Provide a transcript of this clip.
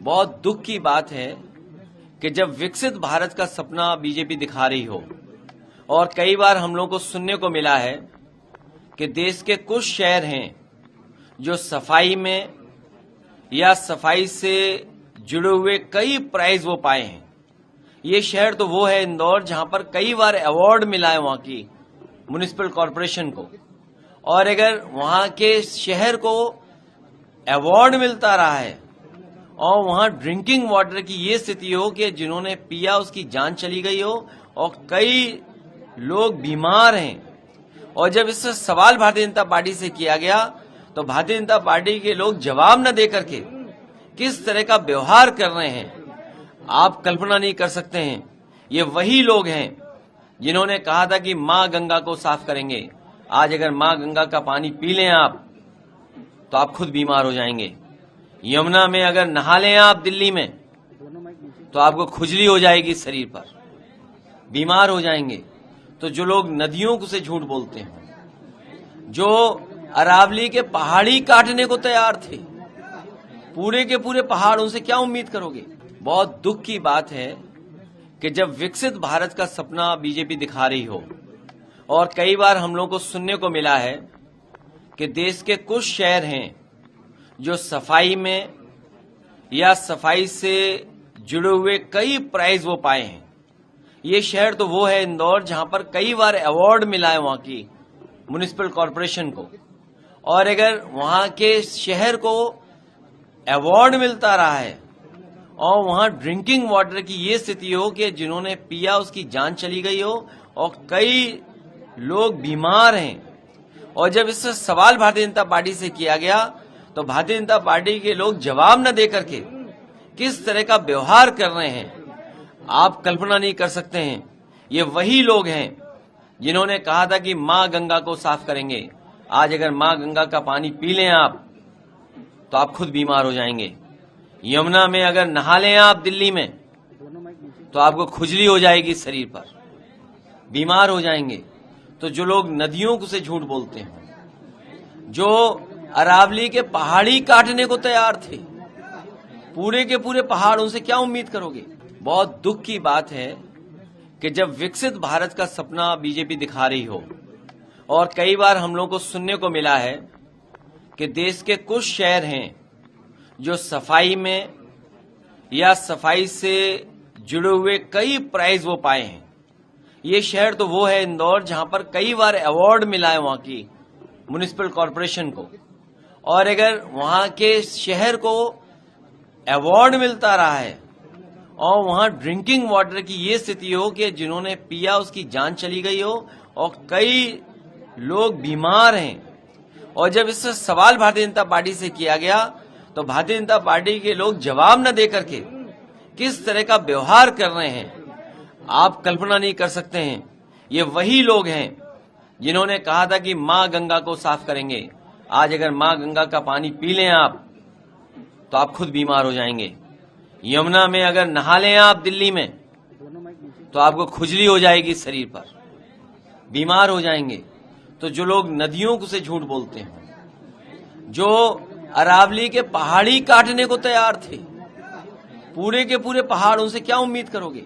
बहुत दुख की बात है कि जब विकसित भारत का सपना बीजेपी दिखा रही हो और कई बार हम लोगों को सुनने को मिला है कि देश के कुछ शहर हैं जो सफाई में या सफाई से जुड़े हुए कई प्राइज वो पाए हैं। ये शहर तो वो है इंदौर, जहां पर कई बार अवार्ड मिला है वहां की म्युनिसिपल कॉरपोरेशन को। और अगर वहां के शहर को अवार्ड मिलता रहा है और वहां ड्रिंकिंग वाटर की ये स्थिति हो कि जिन्होंने पिया उसकी जान चली गई हो और कई लोग बीमार हैं, और जब इससे सवाल भारतीय जनता पार्टी से किया गया तो भारतीय जनता पार्टी के लोग जवाब न दे करके किस तरह का व्यवहार कर रहे हैं आप कल्पना नहीं कर सकते हैं। ये वही लोग हैं जिन्होंने कहा था कि मां गंगा को साफ करेंगे। आज अगर मां गंगा का पानी पी लें आप तो आप खुद बीमार हो जाएंगे। यमुना में अगर नहा लें आप दिल्ली में तो आपको खुजली हो जाएगी शरीर पर, बीमार हो जाएंगे। तो जो लोग नदियों को से झूठ बोलते हैं, जो अरावली के पहाड़ी काटने को तैयार थे, पूरे के पूरे पहाड़, उनसे क्या उम्मीद करोगे। बहुत दुख की बात है कि जब विकसित भारत का सपना बीजेपी दिखा रही हो और कई बार हम लोगों को सुनने को मिला है कि देश के कुछ शहर हैं जो सफाई में या सफाई से जुड़े हुए कई प्राइज वो पाए हैं। ये शहर तो वो है इंदौर, जहां पर कई बार अवार्ड मिला है वहां की म्युनिसिपल कॉरपोरेशन को। और अगर वहां के शहर को अवार्ड मिलता रहा है और वहां ड्रिंकिंग वाटर की ये स्थिति हो कि जिन्होंने पिया उसकी जान चली गई हो और कई लोग बीमार हैं, और जब इससे सवाल भारतीय जनता पार्टी से किया गया तो भारतीय जनता पार्टी के लोग जवाब न दे करके किस तरह का व्यवहार कर रहे हैं आप कल्पना नहीं कर सकते हैं। ये वही लोग हैं जिन्होंने कहा था कि मां गंगा को साफ करेंगे। आज अगर मां गंगा का पानी पी लें आप तो आप खुद बीमार हो जाएंगे। यमुना में अगर नहा लें आप दिल्ली में तो आपको खुजली हो जाएगी शरीर पर, बीमार हो जाएंगे। तो जो लोग नदियों को से झूठ बोलते हैं, जो अरावली के पहाड़ी काटने को तैयार थे, पूरे के पूरे पहाड़, उनसे क्या उम्मीद करोगे। बहुत दुख की बात है कि जब विकसित भारत का सपना बीजेपी दिखा रही हो और कई बार हम लोगों को सुनने को मिला है कि देश के कुछ शहर हैं जो सफाई में या सफाई से जुड़े हुए कई प्राइज वो पाए हैं। ये शहर तो वो है इंदौर, जहां पर कई बार अवार्ड मिला है वहां की म्युनिसिपल कॉरपोरेशन को। और अगर वहां के शहर को अवार्ड मिलता रहा है और वहां ड्रिंकिंग वाटर की ये स्थिति हो कि जिन्होंने पिया उसकी जान चली गई हो और कई लोग बीमार हैं, और जब इससे सवाल भारतीय जनता पार्टी से किया गया तो भारतीय जनता पार्टी के लोग जवाब न दे करके किस तरह का व्यवहार कर रहे हैं आप कल्पना नहीं कर सकते हैं। ये वही लोग हैं जिन्होंने कहा था कि मां गंगा को साफ करेंगे। आज अगर मां गंगा का पानी पी लें आप तो आप खुद बीमार हो जाएंगे। यमुना में अगर नहा लें आप दिल्ली में तो आपको खुजली हो जाएगी शरीर पर, बीमार हो जाएंगे। तो जो लोग नदियों को से झूठ बोलते हैं, जो अरावली के पहाड़ी काटने को तैयार थे, पूरे के पूरे पहाड़, उनसे क्या उम्मीद करोगे।